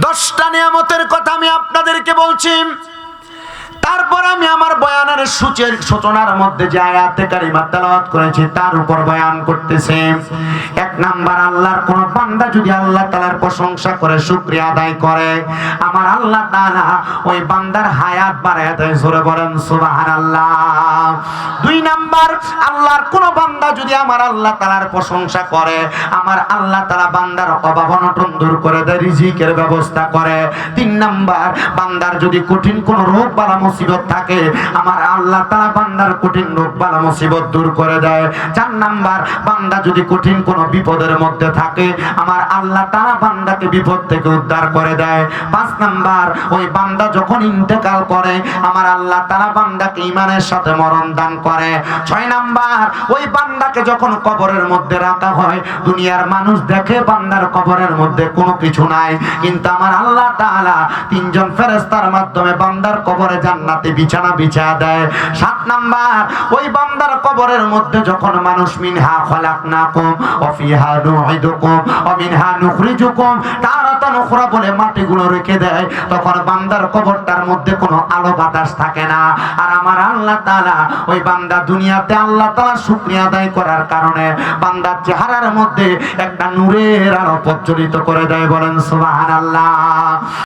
10টা নিয়ামতের কথা আমি আপনাদেরকে বলছি। তারপর আমি আমার বয়ানের সূচনার মধ্যে যে আয়াতে কারিমা তেলাওয়াত করেছি তার উপর বয়ান করতেছি। 1 নাম্বার, আল্লাহর কোন বান্দা যদি আল্লাহ তাআলার প্রশংসা করে শুকরিয়া আদায় করে, আমার আল্লাহ তাআলা ওই বান্দার হায়াত বাড়ায় দেয়। জোরে বলেন সুবহানাল্লাহ। 2 নাম্বার, আল্লাহর কোন বান্দা যদি আমার আল্লাহ তাআলার প্রশংসা করে, আমার আল্লাহ তাআলা বান্দার অভাব অনটন দূর করে দেয়, রিজিকের ব্যবস্থা করে। 3 নাম্বার, বান্দার যদি কঠিন কোন রোগ বালা মুসিবত থাকে, আমার আল্লাহ তাআলা বান্দার কঠিন রোগ বালা মুসিবত দূর করে দেয়। 4 নাম্বার, বান্দা যদি কঠিন কোন বিপদের মধ্যে থাকে, আমার আল্লাহ তাআলা বান্দাকে বিপদ থেকে উদ্ধার করে দেয়। 5 নাম্বার, ওই বান্দা যখন ইন্তেকাল করে, আমার আল্লাহ তাআলা বান্দাকে ঈমানের সাথে মরণ দান করে। 6 নাম্বার, ওই বান্দাকে যখন কবরের মধ্যে রাখা হয়, দুনিয়ার মানুষ দেখে বান্দার কবরের মধ্যে কোনো কিছু নাই, কিন্তু আমার আল্লাহ তাআলা 3 জন ফেরেশতার মাধ্যমে বান্দার কবরে জান্নাতে বিছানা বিছায়া দেয়। 7 নাম্বার, ওই বান্দার কবরের মধ্যে যখন মানুষ মিনহা খলাকনাকুম ওয়া ফিহা নুঈদুকুম ওয়া মিনহা নুখরিজুকুম তারাতান উখরা বলে মাটিগুলো রেখে দেয়, তখন বান্দার কবরটার মধ্যে কোনো আলো বাতাস থাকে না। আর আমার আল্লাহ তাআলা ওই বান্দা দুনিয়াতে আল্লাহ তাআলা শুকরিয়া আদায় করার কারণে বান্দার চেহারার মধ্যে একটা নূরের আলো প্রজ্বলিত করে দেয়। বলেন সুবহানাল্লাহ।